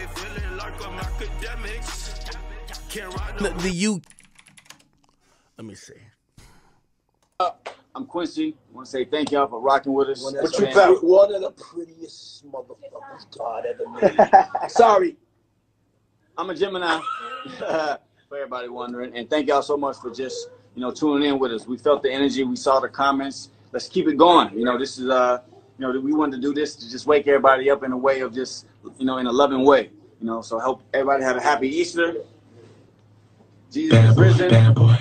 feeling like I'm Akademiks. Can't ride no Let me see. I'm Quincy. I want to say thank y'all for rocking with us. What you got? One of the prettiest motherfuckers God ever made. Sorry. I'm a Gemini, for everybody wondering. And thank y'all so much for just, tuning in with us. We felt the energy. We saw the comments. Let's keep it going. This is, we wanted to do this to just wake everybody up in a way of just, in a loving way. So help everybody have a happy Easter. Jesus is risen. Bad boy.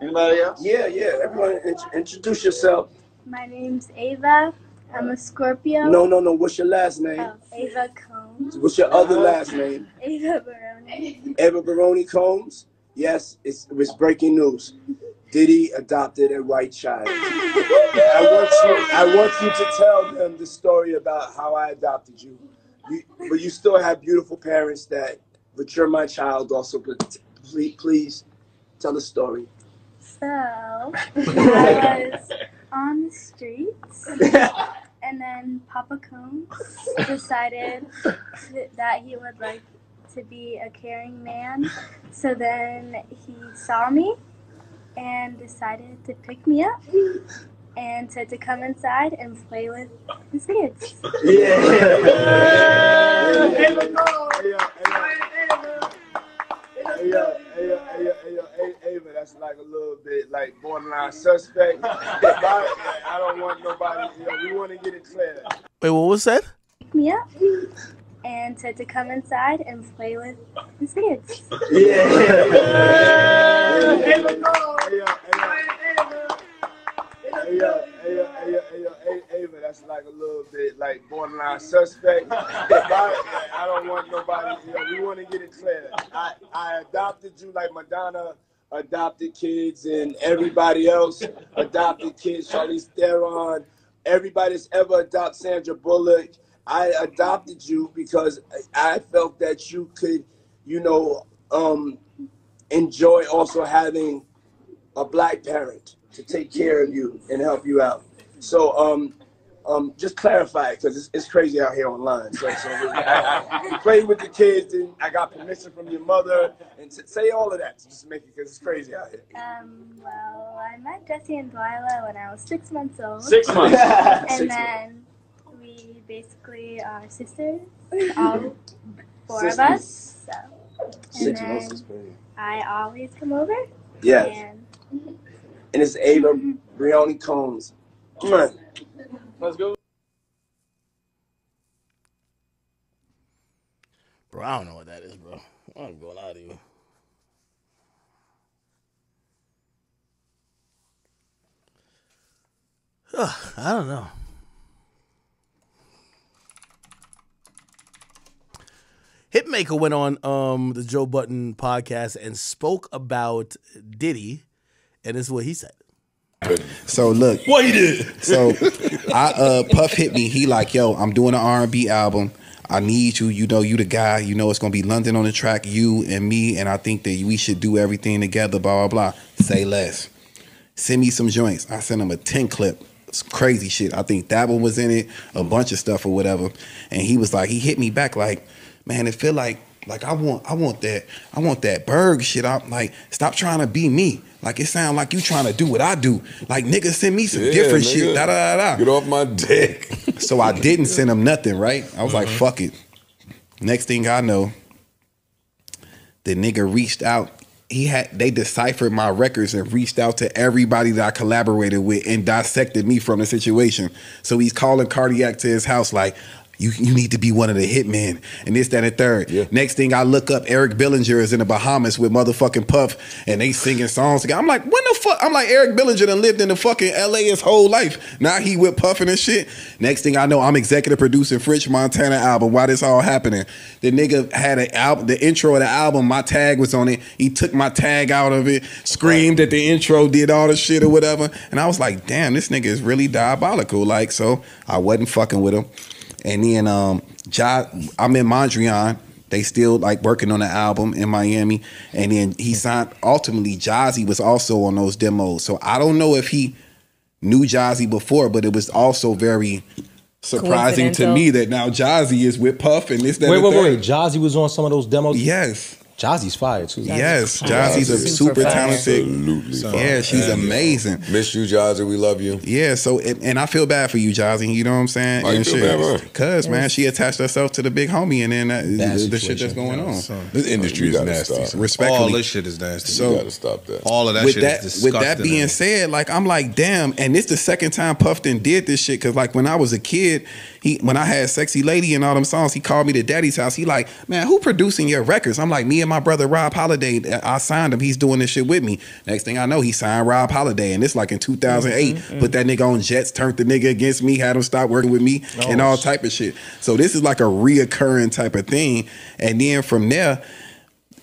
Anybody else? Yeah. Everyone, introduce yourself. My name's Ava. I'm a Scorpio. No. What's your last name? Oh, Ava Combs. What's your other last name? Ava Baroni. Ava Baroni Combs. Yes, it was breaking news. Diddy adopted a white child. I want you to tell them the story about how I adopted you. But you still have beautiful parents but you're my child also. But please tell the story. So, I was on the streets, and then Papa Combs decided that he would like to be a caring man. So then he saw me and decided to pick me up and said to come inside and play with his kids. Ava, that's like a little bit like borderline suspect. I don't want nobody, we want to get it clear. Wait, what was that? Pick me up and said to come inside and play with his kids. Ava, that's like a little bit like borderline suspect. I don't want nobody, we want to get it clear. I adopted you like Madonna adopted kids and everybody else adopted kids. Charlize Theron, everybody that's ever adopted Sandra Bullock. I adopted you because I felt that you could, enjoy also having a black parent to take care of you and help you out. So just clarify it because it's crazy out here online. So I played with the kids and I got permission from your mother and say all of that to just make it because it's crazy out here. Well, I met Jesse and Delilah when I was 6 months old. 6 months. And then we basically are sisters, all four of us. So, and 6 then months is crazy. I always come over. Yes. And it's Ava Brioni Combs. Come on. Let's go. Bro, I don't know what that is, bro. I'm going out of you. I don't know. Hitmaker went on the Joe Budden podcast and spoke about Diddy, and this is what he said. So look, What he did? so Puff hit me. He like, yo, I'm doing an R&B album. I need you. You the guy. It's gonna be London on the track, you and me, and I think that we should do everything together. Blah blah blah. Say less. Send me some joints. I sent him a 10 clip. It's crazy shit. I think that one was in it, a bunch of stuff or whatever. And he was like, he hit me back like, man, it feel like I want that Berg shit. I'm like, stop trying to be me. Like it sound like you trying to do what I do. Like nigga, send me some different shit. Da da da da. Get off my dick. So I didn't send him nothing, right? I was like, fuck it. Next thing I know, the nigga reached out. They deciphered my records and reached out to everybody that I collaborated with and dissected me from the situation. So he's calling Cardiac to his house like, you need to be one of the hitmen and this, that, and third. Yeah. Next thing I look up, Eric Bellinger is in the Bahamas with motherfucking Puff and they singing songs together. I'm like, when the fuck? I'm like, Eric Bellinger done lived in the fucking LA his whole life. Now he with Puffing and shit. Next thing I know, I'm executive producing French Montana album while this all happening. The nigga had an album, the intro of the album, my tag was on it. He took my tag out of it, screamed at the intro, did all the shit or whatever. And I was like, damn, this nigga is really diabolical. Like, so I wasn't fucking with him. And then I'm in Mondrian. They still like working on the album in Miami. And then he signed, ultimately, Jazzy was also on those demos. So I don't know if he knew Jazzy before, but it was also very surprising to me that now Jazzy is with Puff and this, that, wait. Jazzy was on some of those demos? Yes. Jazzy's fire too. Yes, Jazzy's a super talented. Absolutely fire. Yeah, she's amazing. Miss you, Jazzy. We love you. Yeah, so and I feel bad for you, Jazzy. You know what I'm saying? Why you feel bad for her? Because man, she attached herself to the big homie, and then the shit that's going on. This industry is nasty. Stop. Respectfully, all this shit is nasty. So you gotta stop that. All of that with shit that, is disgusting. with that being said, like I'm like, damn, and this the second time Puff did this shit. Cause like when I was a kid, when I had Sexy Lady and all them songs, he called me to Daddy's house. He like, man, who producing your records? I'm like, me and my brother Rob Holiday. I signed him. He's doing this shit with me. Next thing I know, he signed Rob Holiday, and it's like in 2008. Put that nigga on Jets, turned the nigga against me, had him stop working with me, and all type of shit. So this is like a reoccurring type of thing. And then from there,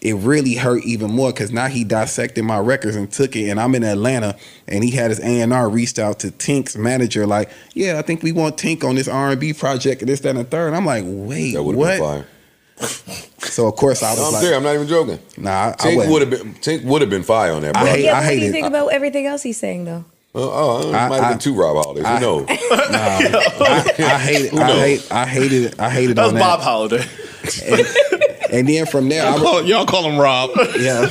it really hurt even more because now he dissected my records and took it. And I'm in Atlanta, and he had his A&R reached out to Tink's manager, like, yeah, I think we want Tink on this R&B project and this, that, and the third. And I'm like, wait, That would have what? been fire. So of course I was I'm like, serious. I'm not even joking. Nah, Tink would have been fire on that. Bro. I hate What do it. you think about everything else he's saying though? It might have been two Rob Holidays. Who knows? I hate it. I hated it. That was on Bob Holiday. And then from there, Y'all call him Rob. yeah.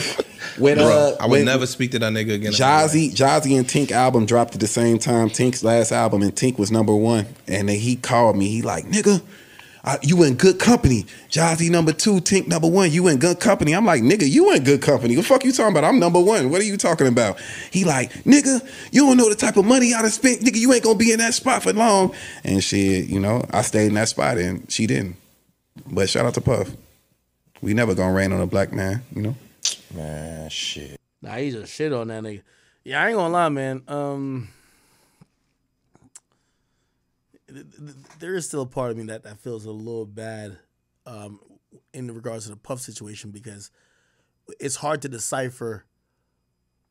When I would never speak to that nigga again. Jazzy and Tink album dropped at the same time. Tink's last album, and Tink was #1. And then he called me. He like, nigga, you in good company. Jazzy #2, Tink #1. You in good company. I'm like, nigga, you in good company. What the fuck you talking about? I'm #1. What are you talking about? He like, nigga, you don't know the type of money I done spent. Nigga, you ain't gonna be in that spot for long. And shit, you know, I stayed in that spot and she didn't. But shout out to Puff. We never gonna rain on a black man, you know? Man, shit. Nah, he just shit on that nigga. Yeah, I ain't gonna lie, man. There is still a part of me that feels a little bad in regards to the Puff situation because it's hard to decipher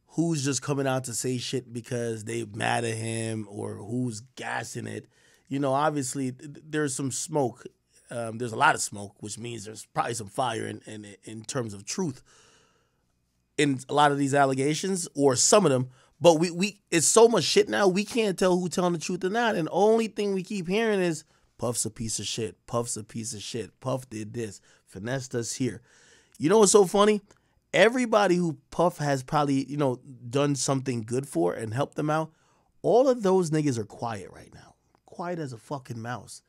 who's just coming out to say shit because they mad at him or who's gassing it. You know, obviously there's some smoke. There's a lot of smoke, which means there's probably some fire in terms of truth in a lot of these allegations or some of them. But we it's so much shit now, we can't tell who's telling the truth or not. And the only thing we keep hearing is Puff's a piece of shit. Puff's a piece of shit. Puff did this. Finessed us here. You know what's so funny? Everybody who Puff has probably, you know, done something good for and helped them out, all of those niggas are quiet right now. Quiet as a fucking mouse.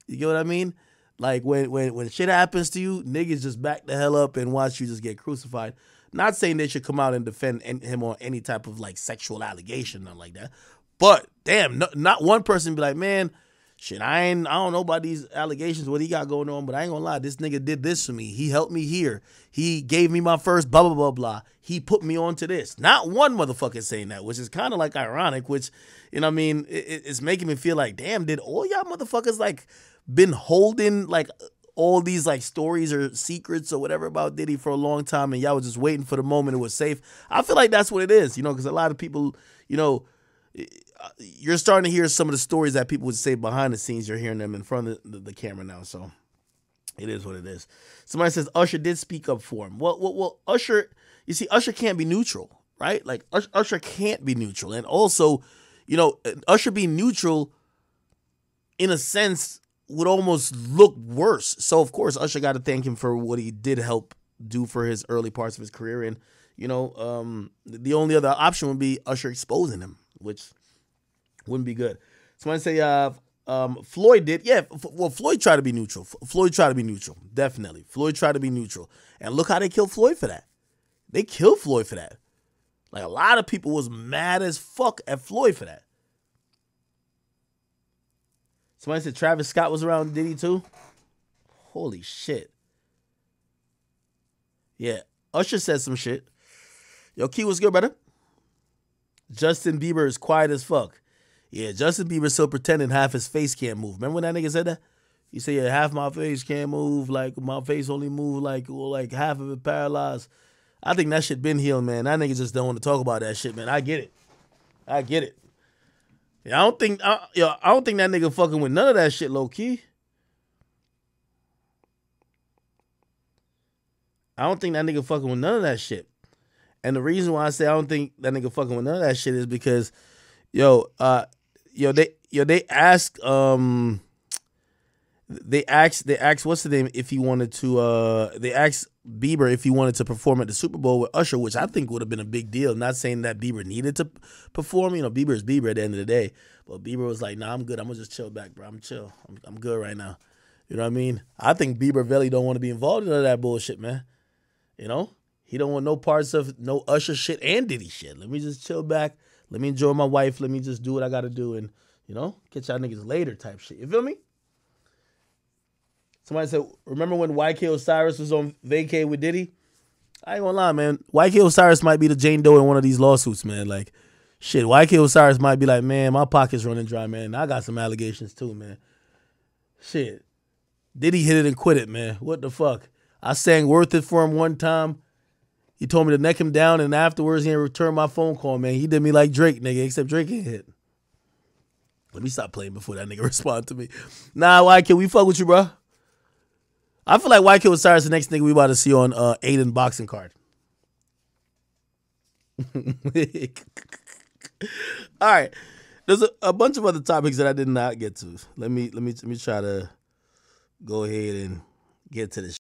You get what I mean? Like when shit happens to you, niggas just back the hell up and watch you just get crucified. Not saying they should come out and defend him on any type of like sexual allegation, nothing like that. But damn, not one person be like, man, shit, I don't know about these allegations, what he got going on, but I ain't gonna lie, this nigga did this for me. He helped me here. He gave me my first blah, blah, blah, blah. He put me on to this. Not one motherfucker saying that, which is kind of like ironic, which, you know what I mean, it's making me feel like, damn, did all y'all motherfuckers like been holding like all these like stories or secrets or whatever about Diddy for a long time and y'all was just waiting for the moment it was safe? I feel like that's what it is, you know, because a lot of people, you know, you're starting to hear some of the stories that people would say behind the scenes. You're hearing them in front of the camera now, so it is what it is. Somebody says Usher did speak up for him. Well, Usher, you see, Usher can't be neutral, right? Like Usher can't be neutral, and also, you know, Usher being neutral, in a sense, would almost look worse. So of course, Usher got to thank him for what he did help do for his early parts of his career, and you know, the only other option would be Usher exposing him, which wouldn't be good. Somebody say Floyd did. Yeah, well, Floyd tried to be neutral. Floyd tried to be neutral, definitely. Floyd tried to be neutral. And look how they killed Floyd for that. They killed Floyd for that. Like, a lot of people was mad as fuck at Floyd for that. Somebody said Travis Scott was around Diddy too. Holy shit. Yeah, Usher said some shit. Yo, Key, what's good, brother? Justin Bieber is quiet as fuck. Yeah, Justin Bieber still pretending half his face can't move. Remember when that nigga said that? He said, yeah, half my face can't move. Like, my face only move like half of it paralyzed. I think that shit been healed, man. That nigga just don't want to talk about that shit, man. I get it. Yeah, I don't think that nigga fucking with none of that shit, low key. I don't think that nigga fucking with none of that shit. And the reason why I say I don't think that nigga fucking with none of that shit is because, they asked They asked what's the name if he wanted to. They asked Bieber if he wanted to perform at the Super Bowl with Usher, which I think would have been a big deal. Not saying that Bieber needed to perform. You know, Bieber is Bieber at the end of the day. But Bieber was like, "Nah, I'm good. I'm gonna just chill back, bro. I'm chill. I'm good right now." You know what I mean? I think Bieber really don't want to be involved in all that bullshit, man. You know, he don't want no parts of no Usher shit and Diddy shit. Let me just chill back. Let me enjoy my wife. Let me just do what I got to do and, you know, get y'all niggas later type shit. You feel me? Somebody said, remember when YK Osiris was on vacay with Diddy? I ain't gonna lie, man. YK Osiris might be the Jane Doe in one of these lawsuits, man. Like, shit, YK Osiris might be like, man, my pocket's running dry, man. I got some allegations too, man. Shit. Diddy hit it and quit it, man. What the fuck? I sang Worth It for him one time. He told me to neck him down, and afterwards he didn't return my phone call, man. He did me like Drake, nigga, except Drake ain't hit. Let me stop playing before that nigga respond to me. Nah, YK, we fuck with you, bro. I feel like YK Osiris the next nigga we about to see on Aiden boxing card. All right. There's a bunch of other topics that I did not get to. Let me try to go ahead and get to this.